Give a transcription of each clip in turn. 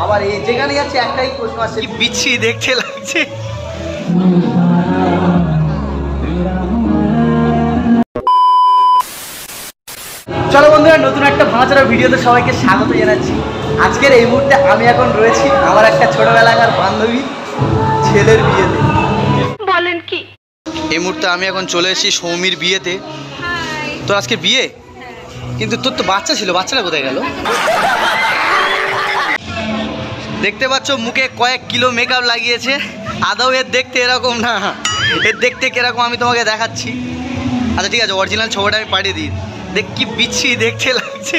আবার এই যেখানে যাচ্ছে একটাই প্রশ্ন আসছে, কি বিচ্ছিরি দেখতে লাগছে। চলো বন্ধুরা, নতুন একটা ভাঙাচোরা ভিডিওতে সবাইকে স্বাগত জানাচ্ছি। আজকের এই মুহূর্তে আমি এখন রয়েছি আমার একটা ছোটবেলাকার বান্ধবী ছেলের বিয়েতে। বলেন কি? এই মুহূর্তে আমি এখন চলে এসেছি সৌমির বিয়েতে। তোর আজকে বিয়ে, কিন্তু তোর তো বাচ্চা ছিল, বাচ্চাটা কোথায় গেল? দেখতে পাচ্ছ মুখে কয়েক কিলো মেকআপ লাগিয়েছে। আদৌ এর দেখতে এরকম না, এর দেখতে কিরকম আমি তোমাকে দেখাচ্ছি। আচ্ছা ঠিক আছে, অরিজিনাল ছবিটা আমি পাঠিয়ে দিই। দেখ কি বিচ্ছিরি দেখতে লাগছে।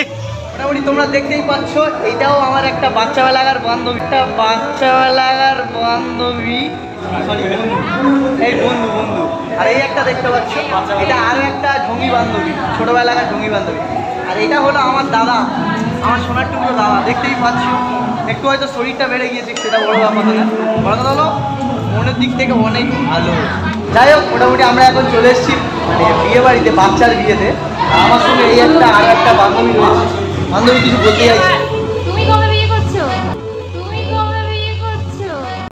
মোটামুটি তোমরা দেখতেই পাচ্ছ, এইটাও আমার একটা বাচ্চাবেলাকার বান্ধবী, এই বন্ধু। আর এই একটা দেখতে পাচ্ছ, এটা আরও একটা ঢঙ্গি বান্ধবী, ছোটোবেলাকার ঢঙ্গি বান্ধবী। আর এটা হলো আমার দাদা, আমার সোনার টুকরো দাদা। দেখতেই পাচ্ছ একটু হয়তো শরীরটা বেড়ে গিয়েছে, সেটা বড় ব্যাপার না। বড় কথা হলো মনের দিক থেকে অনেক ভালো। যাই হোক, মোটামুটি আমরা এখন চলে এসেছি মানে বিয়ে বাড়িতে, বাচ্চার বিয়েতে। আমার সঙ্গে এই একটা আর একটা বান্ধবী রয়েছে। বান্ধবী কিছু বলতে চাইছি?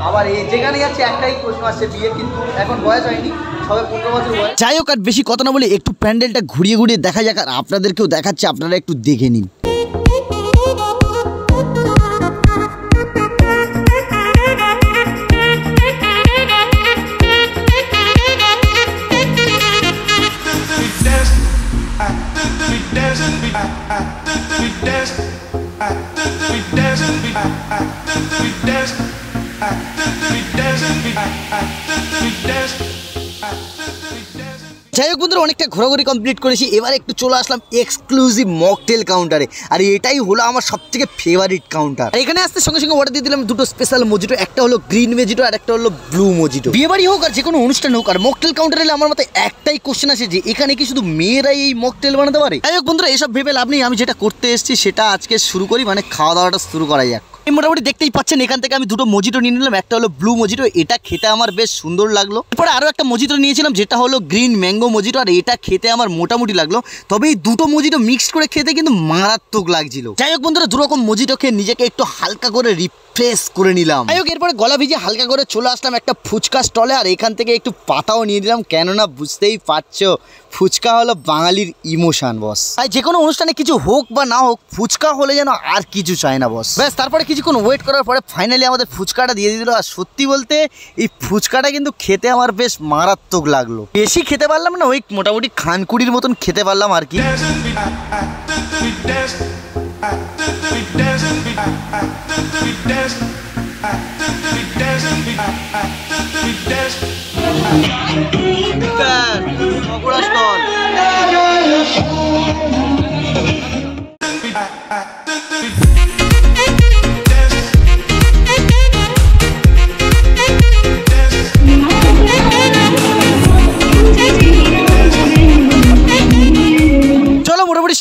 আবার এই যেখানে যাচ্ছে একটাই প্রশ্ন আসছে, বিয়ে কিন্তু এখন বয়স হয়নি, সবে 15 বছর বয়স। যাই হোক, আর বেশি কথা না বলে একটু প্যান্ডেলটা ঘুরিয়ে ঘুরিয়ে দেখা যাক, আর আপনাদেরকেও দেখাচ্ছে, আপনারা একটু দেখে নিন। যাই হোক বন্ধুরা, অনেকটা ঘোরাঘুরি কমপ্লিট করেছি। এবার একটু চলে আসলাম এক্সক্লুসিভ মকটেল কাউন্টারে। আর এটাই হলো আমার সবথেকে ফেভারিট কাউন্টার। এখানে আসতে সঙ্গে সঙ্গে অর্ডার দিয়ে দিলাম দুটো স্পেশাল মজিটো, একটা হলো গ্রিন মজিটো আর একটা হলো ব্লু মজিটো। বিয়ে বাড়ি হোক আর যে কোনো অনুষ্ঠান হোক, আর মকটেল কাউন্টারে এলে আমার মতে একটাই কোশ্চেন আছে যে এখানে কি শুধু মেয়েরাই এই মকটেল বানাতে পারে? যাই হোক বন্ধুরা, এসব ভেবে লাভ নেই। আমি যেটা করতে এসেছি সেটা আজকে শুরু করি, মানে খাওয়া দাওয়াটা শুরু করা যাক। মোটামুটি দেখতেই পাচ্ছেন, এখান থেকে আমি দুটো মজিটো নিয়ে নিলাম। একটা হলো ব্লু মজিটো, এটা খেতে আমার বেশ সুন্দর লাগলো। এরপরে আরও একটা মজিটো নিয়েছিলাম, যেটা হলো গ্রিন ম্যাঙ্গো মজিটো, আর এটা খেতে আমার মোটামুটি লাগলো। তবে এই দুটো মজিটো মিক্সড করে খেতে কিন্তু মারাত্মক লাগছিল। যাই হোক বন্ধুরা, দুরকম মজিটো খেয়ে নিজেকে একটু হালকা করে রিফ্রেশ করে নিলাম। যাই হোক, এরপরে গলা ভিজে হালকা করে চলে আসলাম একটা ফুচকা স্টলে, আর এখান থেকে একটু পাতাও নিয়ে নিলাম, কেননা বুঝতেই পারছো ফুচকা হলো বাঙালির ইমোশন বস। তাই যে কোনো অনুষ্ঠানে কিছু হোক বা না হোক, ফুচকা হলে যেন আর কিছু চায় না বস। ব্যাস, তারপরে কিছুক্ষণ ওয়েট করার পরে ফাইনালি আমাদের ফুচকাটা দিয়ে দিল। আর সত্যি বলতে এই ফুচকাটা কিন্তু খেতে আমার বেশ মারাত্মক লাগলো। বেশি খেতে পারলাম না, ওই মোটামুটি খানকুড়ির মতন খেতে পারলাম আর কি।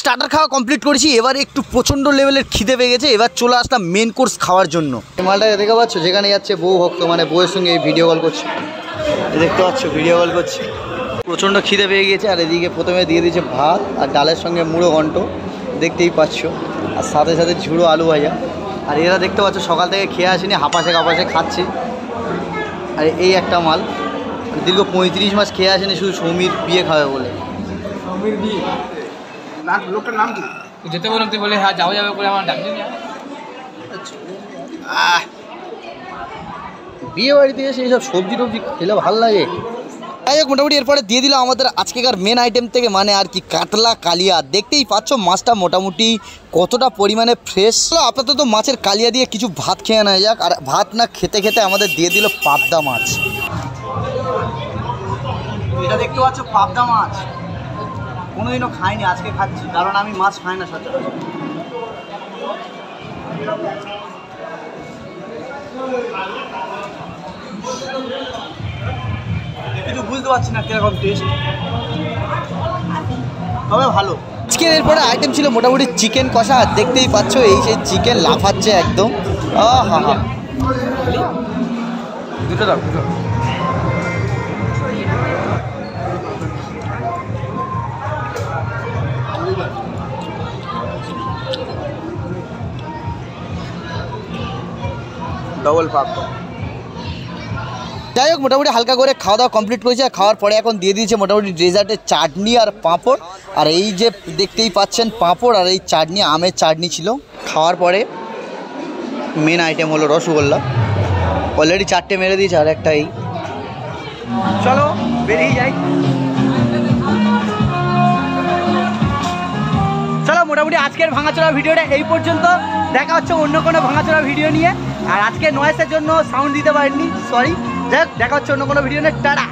স্টার্টার খাওয়া কমপ্লিট করেছি, এবার একটু প্রচন্ড লেভেলের খিদে পেয়ে গেছে। এবার চলে আসলাম মেন কোর্স খাওয়ার জন্য। এই মালটা দেখতে পাচ্ছ, যেখানে যাচ্ছে বউ ভক্ত, মানে বউয়ের সঙ্গে এই ভিডিও কল করছে, দেখতে পাচ্ছ ভিডিও কল করছে। প্রচণ্ড খিদে পেয়ে গেছে। আর এদিকে প্রথমে দিয়ে দিয়েছে ভাত আর ডালের সঙ্গে মুড়ো ঘন্ট, দেখতেই পাচ্ছ, আর সাথে সাথে ঝুড়ো আলু ভাজা। আর এরা দেখতে পাচ্ছ সকাল থেকে খেয়ে আসেনি, হাঁপাশে কাপাশে খাচ্ছে। আর এই একটা মাল দীর্ঘ 35 মাস খেয়ে আসেনি, শুধু সৌমির বিয়ে খাবে বলে। সৌমির বিয়ে লোকটার নাম কি? যেতে বলতে বলে হ্যাঁ যাওয়া যাবে বলে আমার ডাকছেন। বিয়ে বাড়িতে এসে এইসব সবজি টবজি খেলে ভালো লাগে। যাই হোক, মোটামুটি এরপরে দিয়ে দিলাম আমাদের আজকেকার মেন আইটেম থেকে, মানে আর কি কাতলা কালিয়া। দেখতেই পাচ্ছ মাছটা মোটামুটি কতটা পরিমাণে ফ্রেশ। আপাতত মাছের কালিয়া দিয়ে কিছু ভাত খেয়ে নেওয়া যাক। আর ভাত না খেতে খেতে আমাদের দিয়ে দিল পাবদা মাছ। এটা দেখতে পাচ্ছ পাবদা মাছ, কোনোদিনও খাইনি, আজকে খাচ্ছি, কারণ আমি মাছ খাই না সচরাচর। কিছু বুঝতে পারছি না কিরকম টেস্ট, তবে ভালো। আজকের এরপরে আইটেম ছিল মোটামুটি চিকেন কষা। দেখতেই পাচ্ছ এই সেই চিকেন লাফাচ্ছে একদম। হ্যাঁ, দুটো দাও, দুটো। ডবল পাপড়। যাই হোক মোটামুটি হালকা করে খাওয়া দাওয়া কমপ্লিট করেছে, আর খাওয়ার পরে এখন দিয়ে দিয়েছে মোটামুটি ডেজার্টে চাটনি আর পাঁপড়। আর এই যে দেখতেই পাচ্ছেন পাঁপড় আর এই চাটনি, আমের চাটনি ছিল। খাওয়ার পরে মেন আইটেম হলো রসগোল্লা, অলরেডি 4টে মেরে দিয়েছে আর একটা এই। চলো বেরিয়ে যাই। চলো মোটামুটি আজকের ভাঙাচোরা ভিডিওটা এই পর্যন্ত, দেখা হচ্ছে অন্য কোনো ভাঙাচোরা ভিডিও নিয়ে। আর আজকে নয়েসের জন্য সাউন্ড দিতে পারিনি, সরি। যাই হোক দেখা হচ্ছে অন্য কোনো ভিডিও নিয়ে, টাটা।